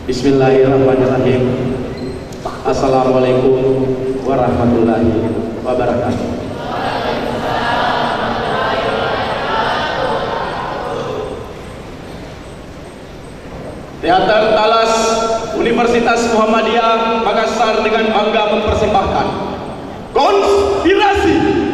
Bismillahirrahmanirrahim. Assalamualaikum warahmatullahi wabarakatuh. Teater Talas Universitas Muhammadiyah Makassar dengan bangga mempersembahkan Konspirasi.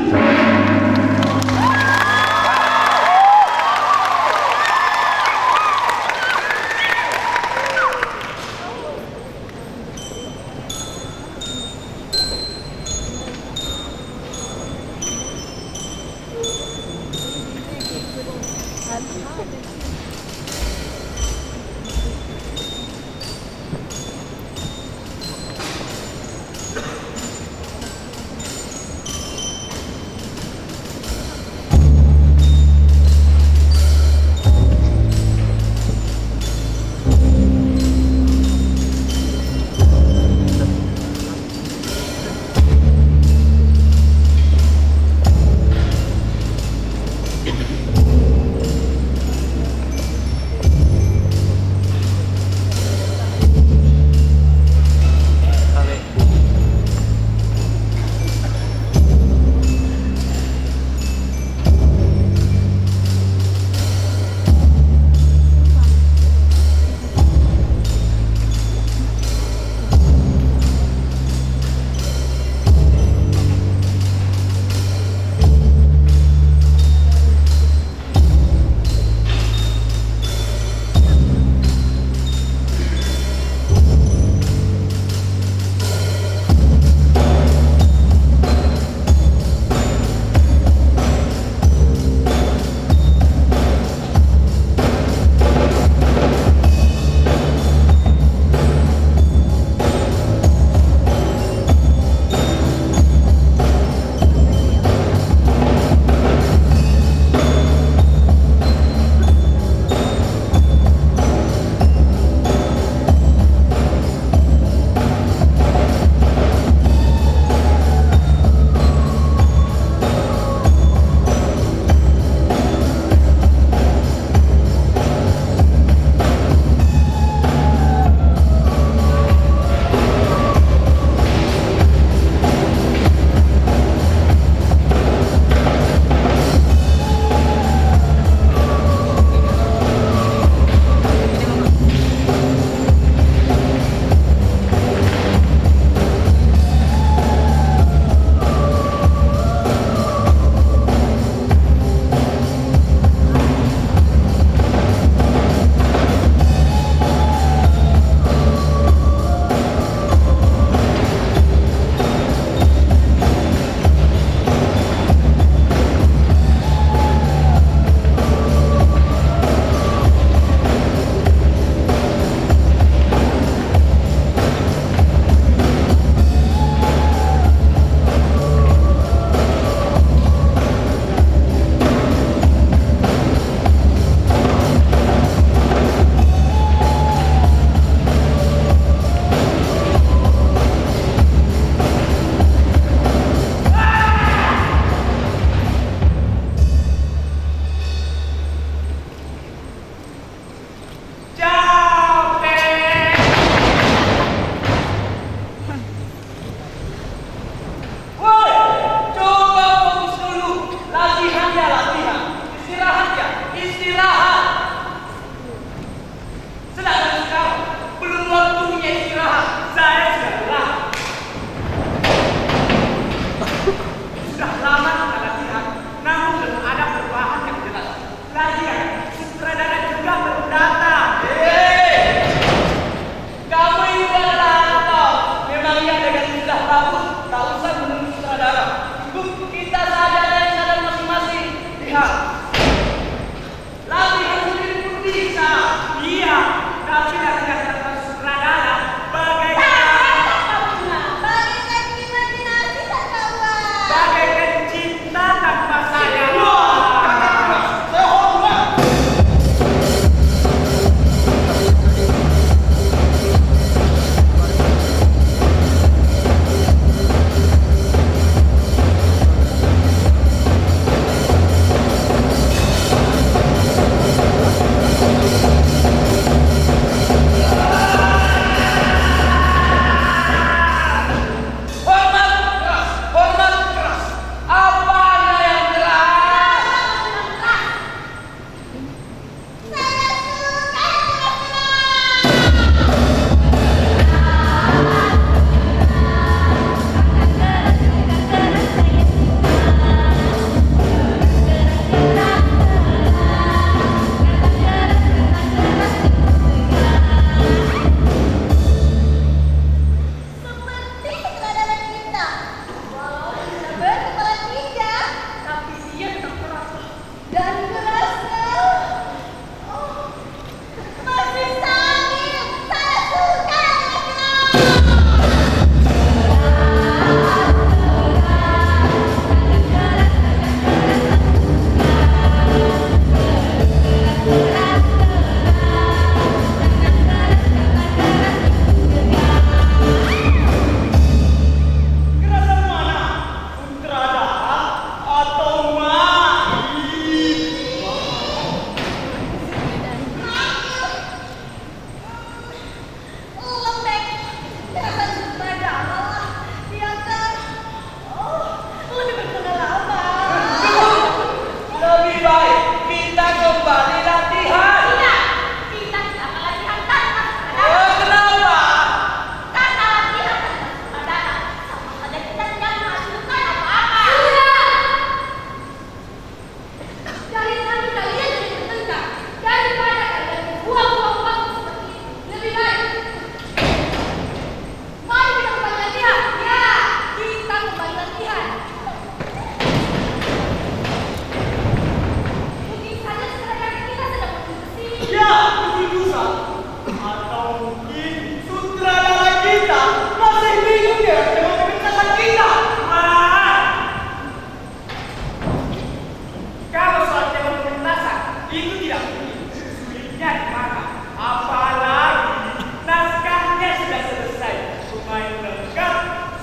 itu tidak mungkin. Sulitnya di mana? Apalagi naskahnya sudah selesai. Pemain lengkap,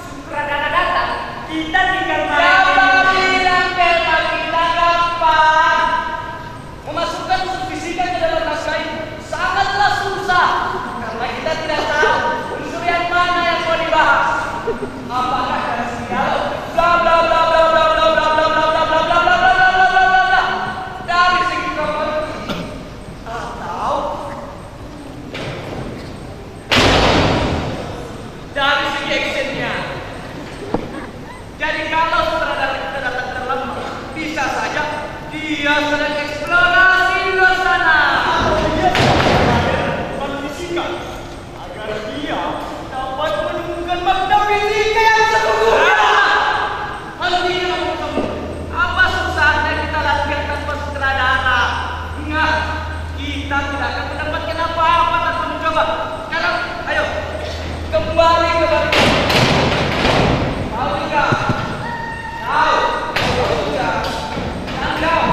sutradara datang. Kita tinggal main. Siapa bilang tema kita gampang? Memasukkan unsur fisika ke dalam naskah itu sangatlah susah karena kita tidak tahu unsur yang mana yang mau dibahas. Apakah dari dialog bla bla bla bla bla bla bla bla bla bla bla bla bla bla bla bla bla bla bla dari segi dramaturgi atau dari segi actionnya. Jadi kalau sutradara kita datang terlambat, bisa saja dia sedang eksplorasi di luar sana. Dia fisika agar dia dapat menemukan makna fisika yang sesungguhnya. Hentinya kamu. Apa susahnya kita latihan tanpa sutradara? Ingat, kita tidak akan mendapatkan apa-apa tanpa mencoba. Sekarang, ayo kembali ke balik. Tahu tidak? Tahu. Tahu tidak? Dan kau.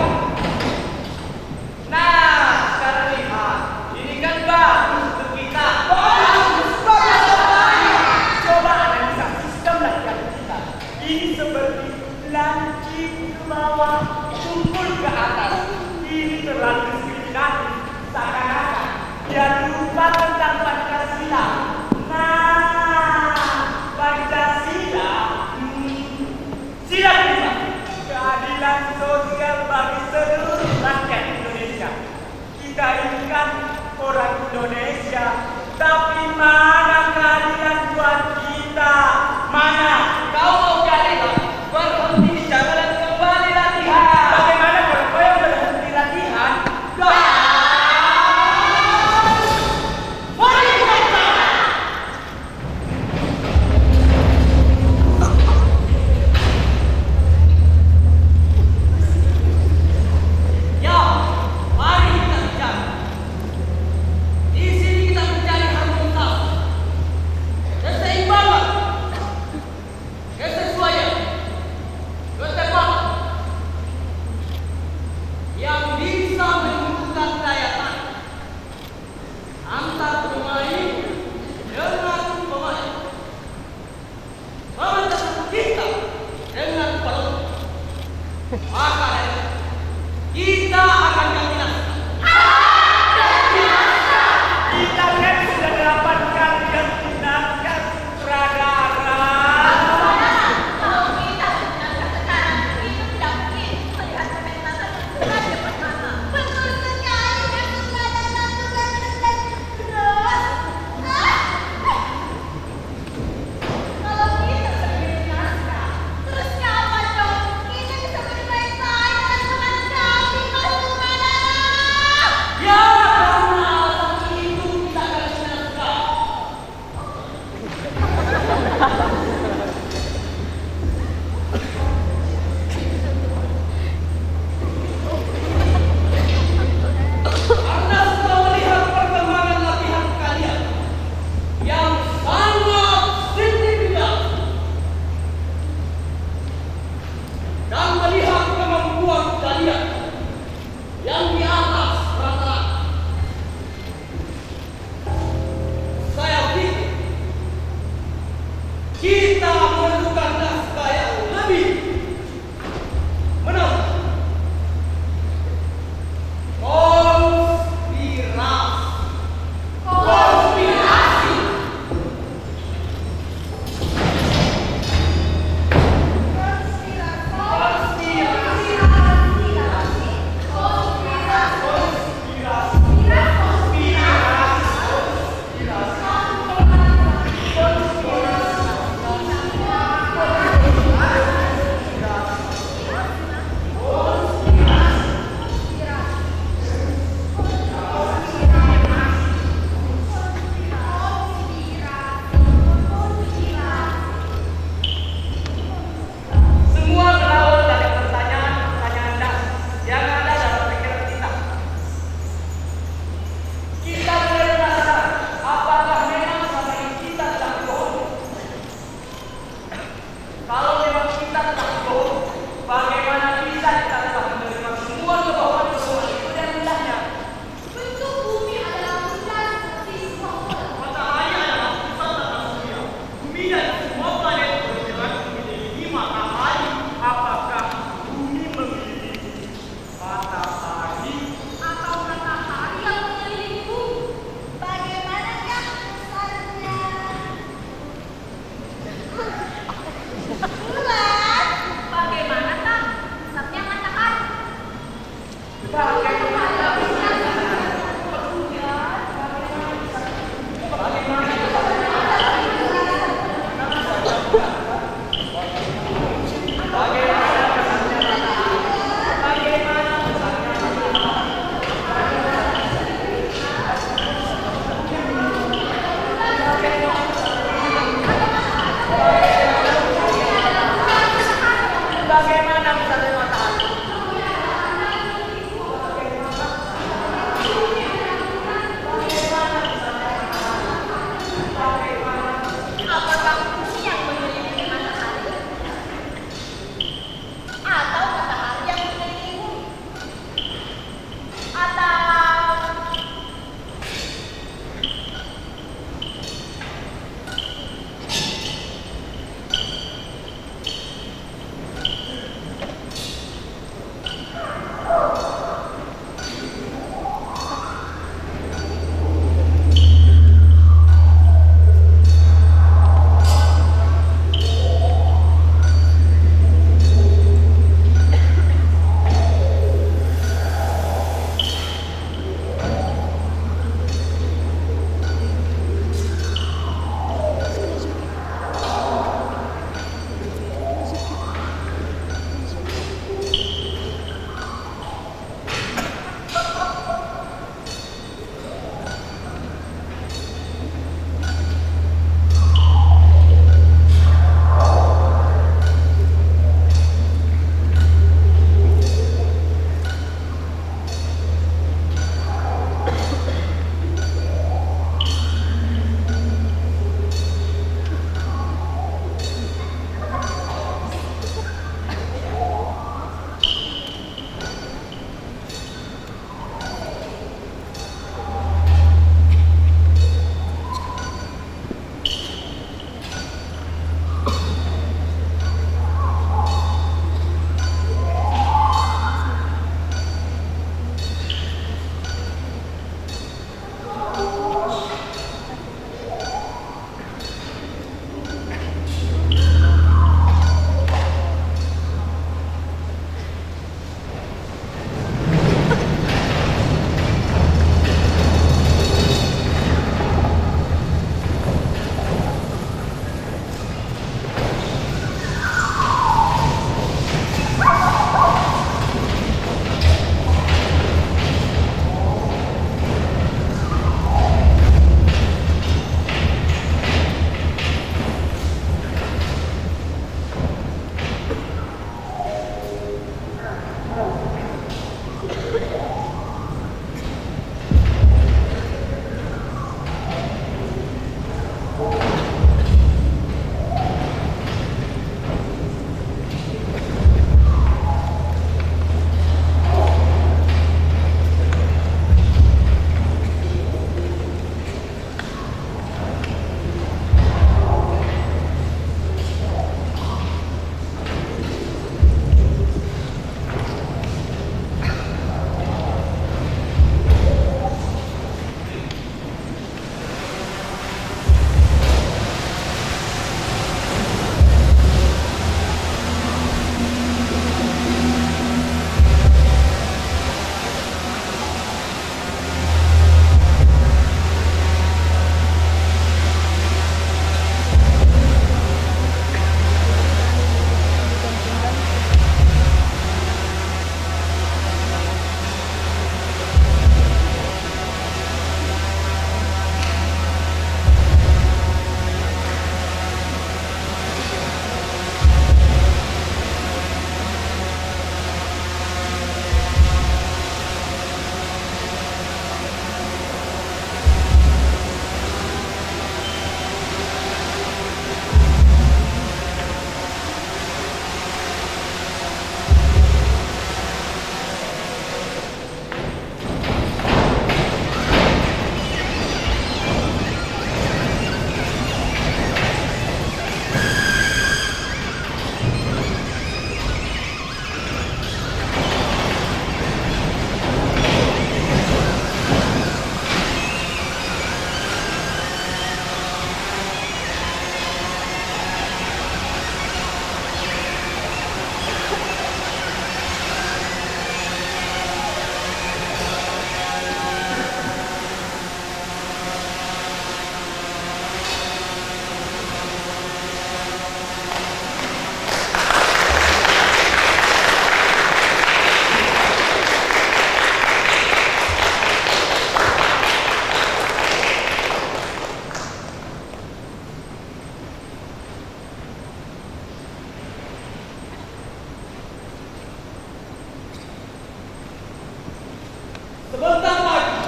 Sebentar lagi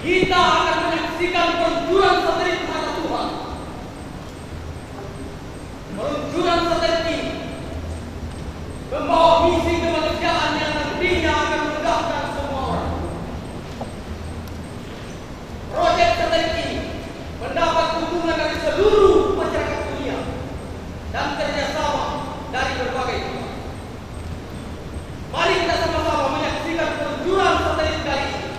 kita akan menyaksikan peluncuran satelit mata Tuhan. Peluncuran satelit ini membawa misi kemanusiaan yang nantinya akan menegakkan semua orang. Proyek satelit ini mendapat dukungan dari seluruh masyarakat dunia dan kerjasama dari berbagai pihak. Mari kita sama-sama menyaksikan peluncuran satelit kali ini.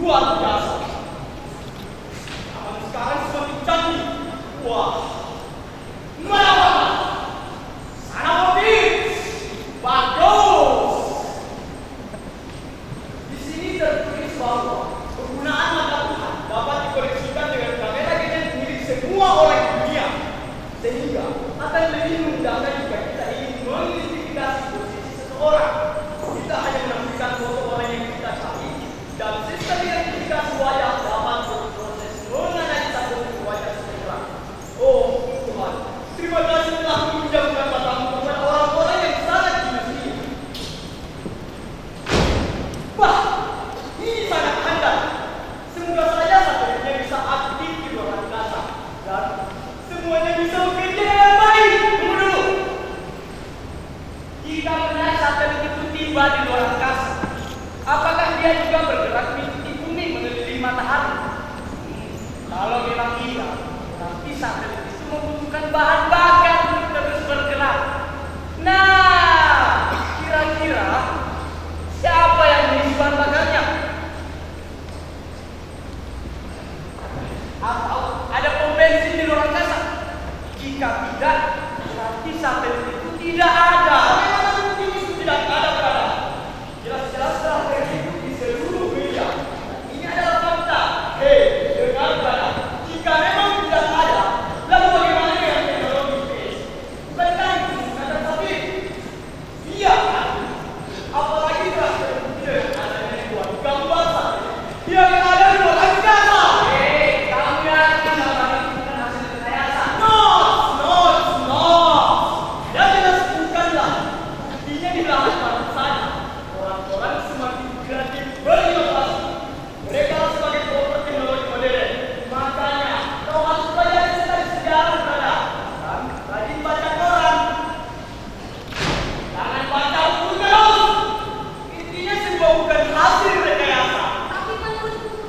luar biasa. Zaman sekarang semakin canggih. Wah, mana-mana. Sana mobil. Bagus. Di sini tertulis bahwa penggunaan mata Tuhan dapat dikoneksikan dengan kamera gadget milik semua orang di dunia. Sehingga akan lebih memudahkan jika kita ingin mengidentifikasi posisi seseorang. Kita hanya menampilkan foto orang yang kita cari dan sistem identifikasi wajah dapat berproses menganalisa bentuk wajah seseorang. Oh Tuhan, terima kasih telah meminjamkan matamu kepada orang-orang yang sangat jenius ini. Wah, ini sangat handal. Semoga saja satelitnya bisa aktif di luar angkasa dan semuanya bisa bekerja dengan baik. Tunggu dulu. Jika benar satelit itu tiba di luar angkasa, apakah dia juga bergerak mengikuti bumi mengelilingi matahari? Kalau memang iya, berarti satelit itu membutuhkan bahan bakar untuk terus bergerak. Nah, kira-kira siapa yang mengisi bahan bakarnya? Atau ada pom bensin di luar angkasa? Jika tidak, berarti satelit itu tidak ada. Memang bukti itu tidak ada berada. Jelas-jelas telah terhubung di seluruh media. Ini adalah fakta. Hei, dengar berada. Jika memang tidak ada, lalu bagaimana dengan teknologi space? Bukankah itu menggunakan satelit? Iya kan? Apalagi telah terbukti dengan adanya ribuan gambar satelit yang ada di luar angkasa. Hei, kamu yakin bahwa itu bukan hasil rekayasa? No. Ya jelas bukanlah. Buktinya di belahan barat saja. Orang-orang semakin kreatif berinovasi. Mereka sebagai pelopor teknologi modern. Makanya kau harus belajar tentang sejarah berada. Dan rajin baca koran. Jangan baca buku terus. Intinya semua bukan hasil rekayasa. Tapi menurut buku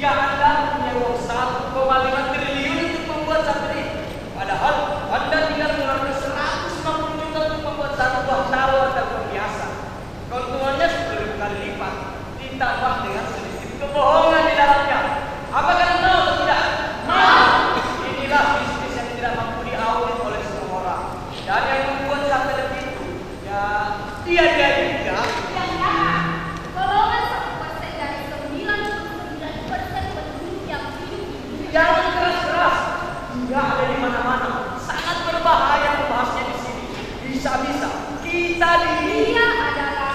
jika Anda punya uang 1,5 triliun untuk membuat satelit, padahal Anda tinggal mengeluarkan 150 juta untuk membuat satu buah tower telepon biasa. Keuntungannya 10.000 kali lipat, ditambah dengan sedikit kebohongan di dalamnya. Apakah Anda mau atau tidak? Mau. Inilah bisnis yang tidak mampu diaudit oleh semua orang. Dan yang membuat satelit itu, ya dia juga. Jangan keras-keras, nggak ada di mana-mana. Sangat berbahaya membahasnya di sini. Bisa-bisa kita Dia adalah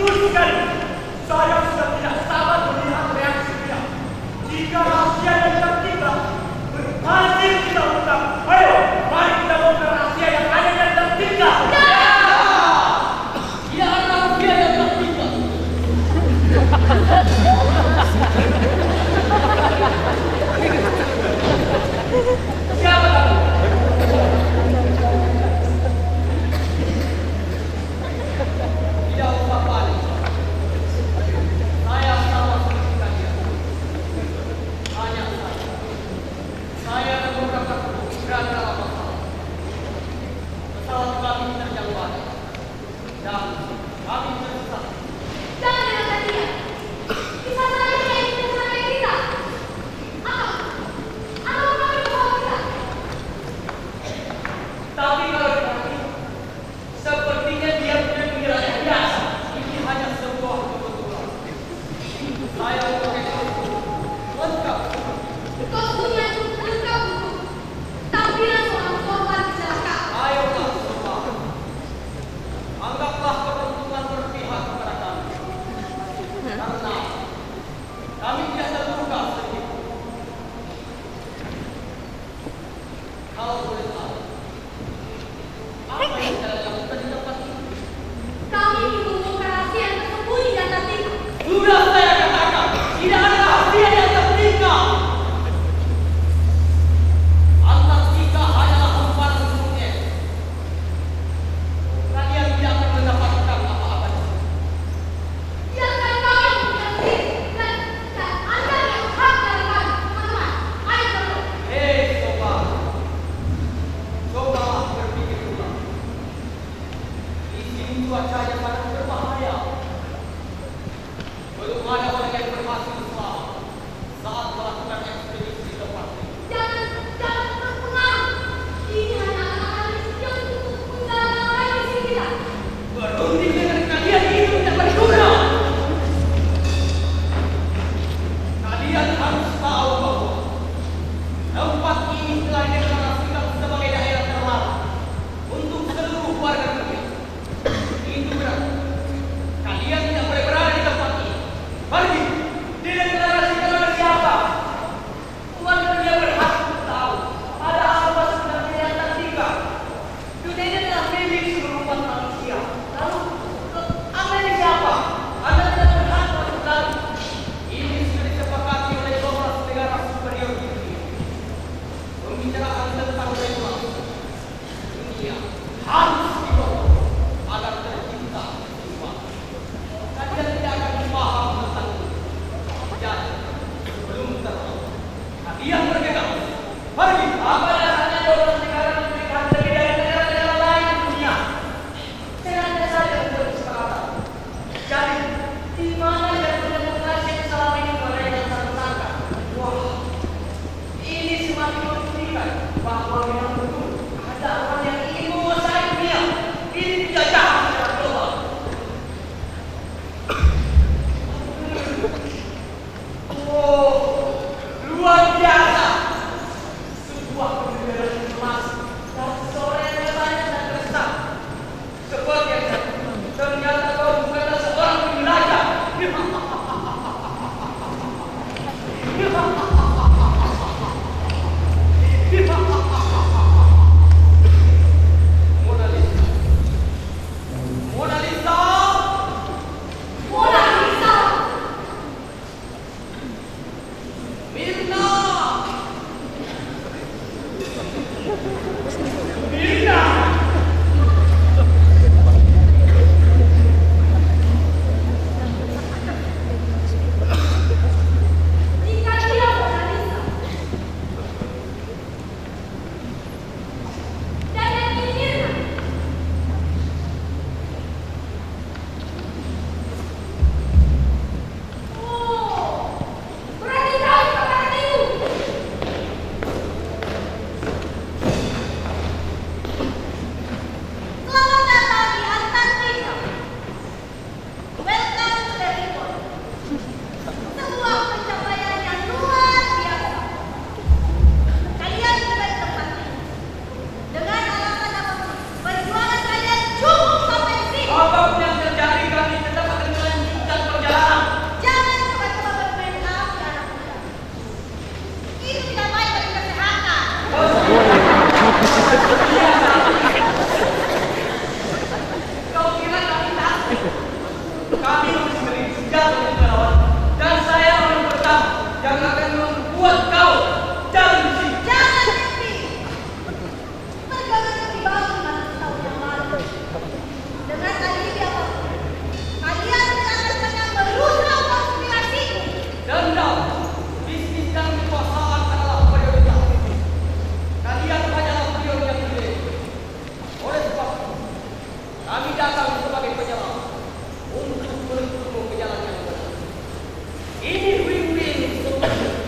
Betul sekali. Saya sudah tidak sabar melihat reaksi dia. Jika rahasia yang tertinggal berhasil kita ungkap, ayo, mari kita bongkar rahasia yang ada dan tertinggal. Tidak ada rahasia yang tertinggal. Siapa kamu? Tidak usah panik. Saya sama seperti kalian. Hanya saja, saya dan beberapa berada dalam masalah. Pesawat kami terjang badai dan kami tersesat. Jangan dengarkan dia. Bisa saja dia ingin mencelakai kita. Atau kami membawa kita. Tapi kalau diperhatikan, sepertinya dia punya pikiran yang biasa. Ini hanya sebuah kebetulan. Saya memakai kostum lengkap. Kostum yang cukup lengkap untuk tampilan seorang korban kecelakaan. Ayolah semua, anggaplah keuntungan berpihak kepada kami. Karena kami tidak terluka sedikit. Kalau boleh tahu, apa yang kalian lakukan di tempat ini? Kami ingin membongkar rahasia yang tersembunyi dan tertinggal. Sudah saya katakan, tidak ada rahasia yang tertinggal. Antartika hanyalah hamparan gunungnya. Kalian tidak akan mendapatkan apa-apa di sini. Biarkan kami yang membongkar siap menjadi perawat. Dan saya orang pertama yang akan membuat kau jalan di sini. Jangan mimpi. Pergaulan lebih bagus pada tahun yang lalu. Dengan alibi apapun, kalian akan senang merusak konspirasiku. Dendam, bisnis dan kekuasaan adalah prioritas. Kalian hanyalah pion yang pilih. Oleh sebab itu, kami datang sebagai penyelam untuk menuntutmu ke jalan yang benar. Ini win-win solution.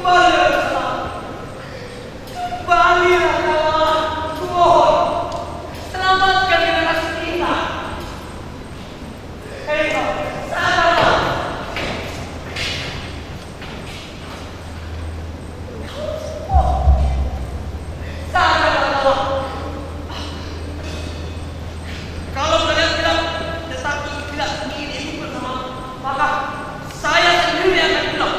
Kembalilah ke sana. Kembalilah kawan. Kumohon. Selamatkan generasi kita. Hei, sadarlah. Sadarlah kawan. Kalau kalian tidak ingin hidup bersama, maka saya sendiri akan pulang.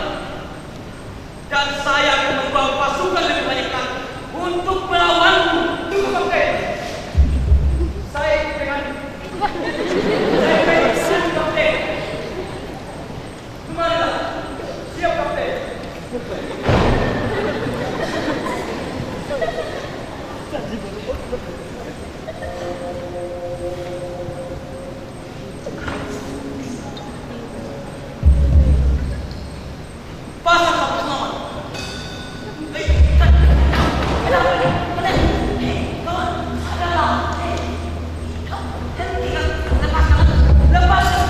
Dan saya akan membawa pasukan lebih banyak lagi untuk melawanmu. Tunggu, Kapten. Saya ikut denganmu. Saya ikut denganmu, Kapten. Kemarilah. Siap, Kapten. Pasang kapal selamat. Lepaskan.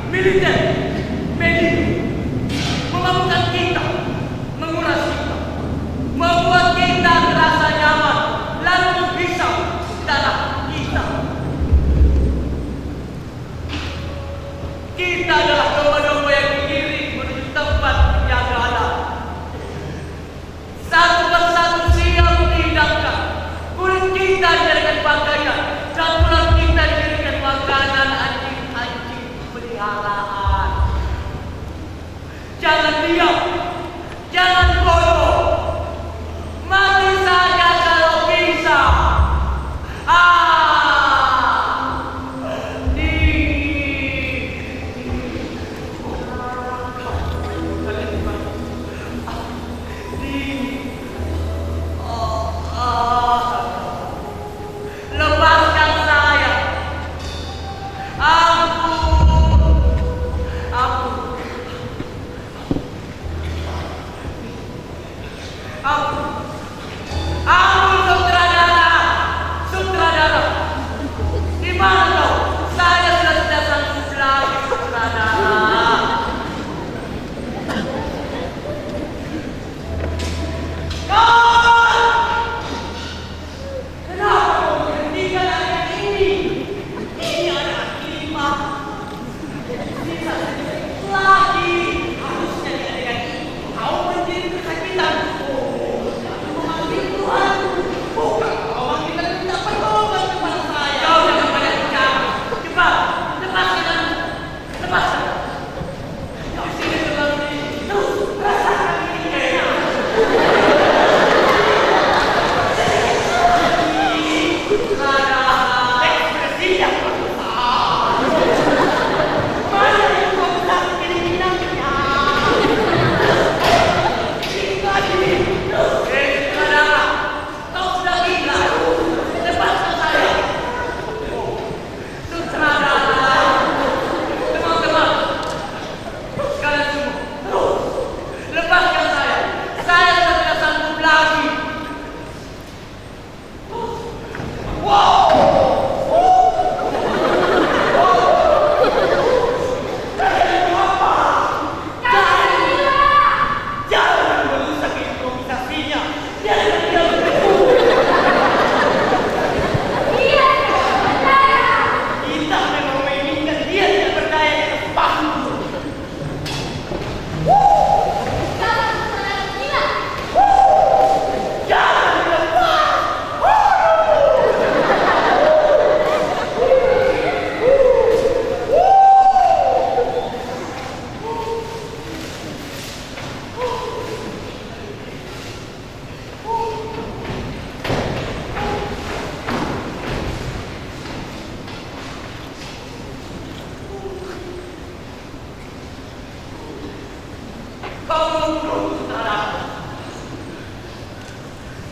militer, media, memampukan kita, menguras kita, membuat kita merasa nyaman, lalu bisa darah kita. Kita adalah domba-domba yang digiring menuju tempat yang gak ada. Satu persatu siap dihidangkan. Kulit kita dijadikan pakaian dan tulang kita dijadikan makanan anjing-anjing peliharaan. Jangan diam, jangan bodoh. Mati saja kalau bisa. Lepaskan saya. Sutradara. Di mana kau? Saya sudah tidak sanggup lagi, sutradara. Kenapa kau menghentikan adegan ini? Ini adalah kelima. Bisa sedikit lagi. Harusnya di adegan ini kau menjadi kesakitan. Jangan memanggil Tuhan. Bukan kau manggilkan minta pertolongan kepada saya. Kau jangan banyak bicara. Cepat, lepaskan. Lepaskan. Kau sini terlalu ini. Terus, rasakan ini. Ekspresinya mana yang kau bilang keinginannya? Sutradara, kau sudah gila. Lepaskan saya. Sutradara, teman-teman, kalian semua, lepaskan saya. Saya sudah tidak sanggup lagi. Jangan merusak improvisasinya. Biarkan dia bertumbuh. Kita memang menginginkan dia tidak berdaya di atas panggung. Jangan dilepas. Kau membunuh sutradara.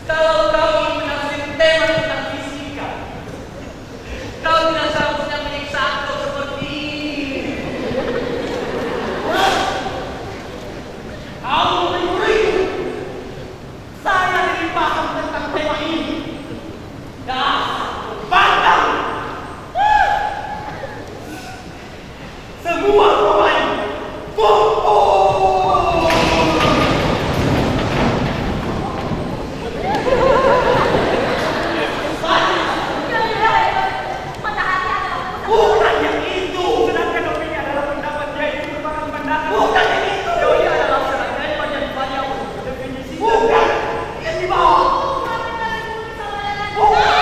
Kalau kau ingin menafsir tema tentang fisika, kau tidak seharusnya menyiksa aku seperti ini. Kau mencuriku. Saya tidak paham tentang tema ini. Pandang. Semua pemain bukan yang itu. Sedangkan opini adalah pendapat dia itu merupakan pandangan. Bukan yang itu. Teori adalah serangkaian banyak definisi. Bukan yang di bawah. Bukan.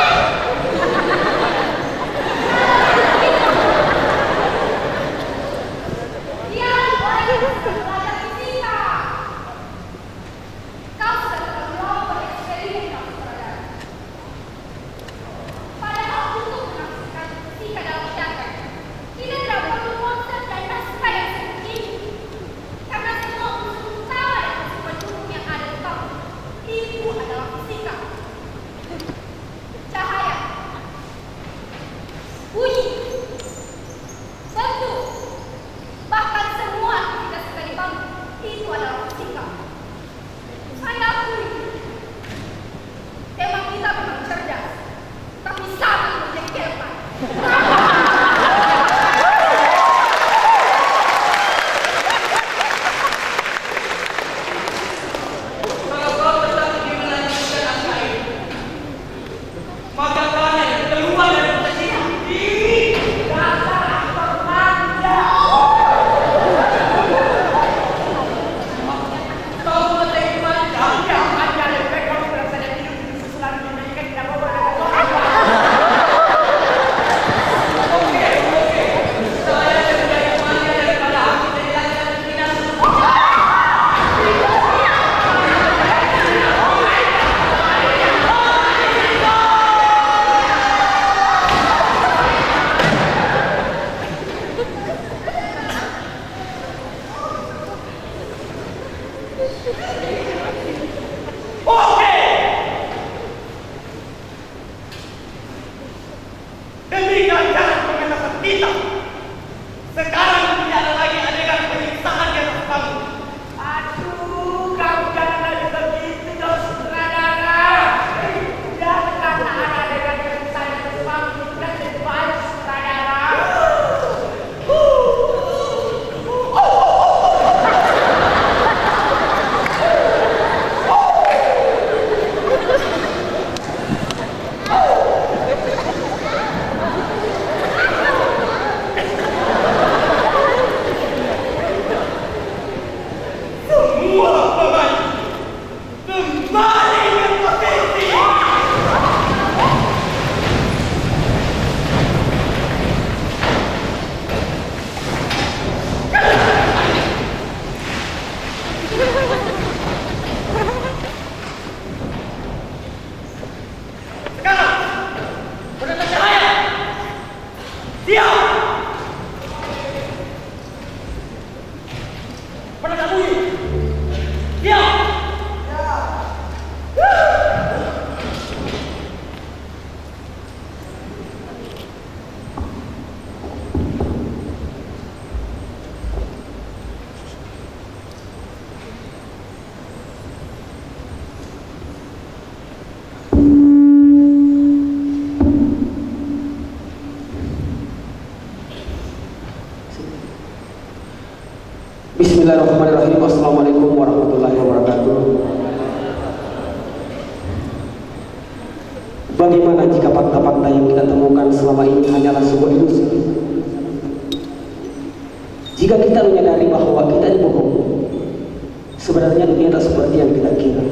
Oke. Demi ganjaran pembebasan kita, sekarang tidak ada lagi adegan penyiksaan di atas panggung. Aduh, kamu jangan lagi begitu dong, sutradara. Dan karena ada adegan yang saya terpang, itu kan jadi baik, sutradara. Semua pemain kembali ke posisi. Sekarang, penata cahaya. Siap. Penata bunyi. Siap. Bismillahirrahmanirrahim. Assalamualaikum warahmatullahi wabarakatuh. Bagaimana jika fakta-fakta yang kita temukan selama ini hanyalah sebuah ilusi? Jika kita menyadari bahwa kita dibohong, sebenarnya dunia tak seperti yang kita kira.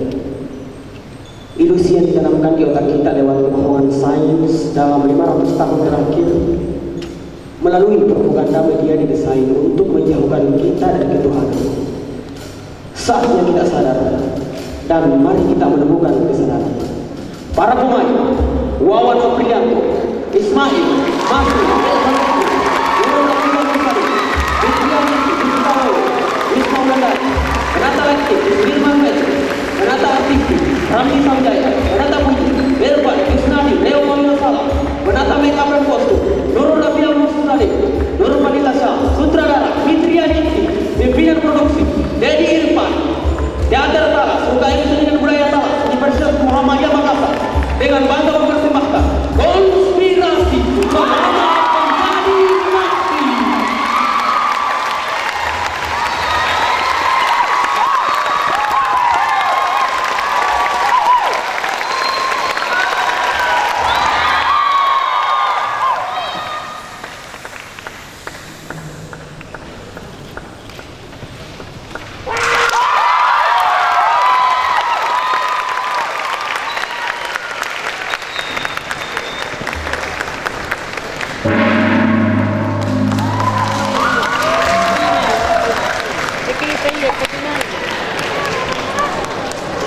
Ilusi yang ditanamkan di otak kita lewat kebohongan sains dalam 500 tahun terakhir melalui propaganda media didesain untuk menjauhkan kita dari ketuhanan. Saatnya kita sadar dan mari kita menemukan kesadaran. Para pemain, Wawan Aprianto, Ismail, Masri,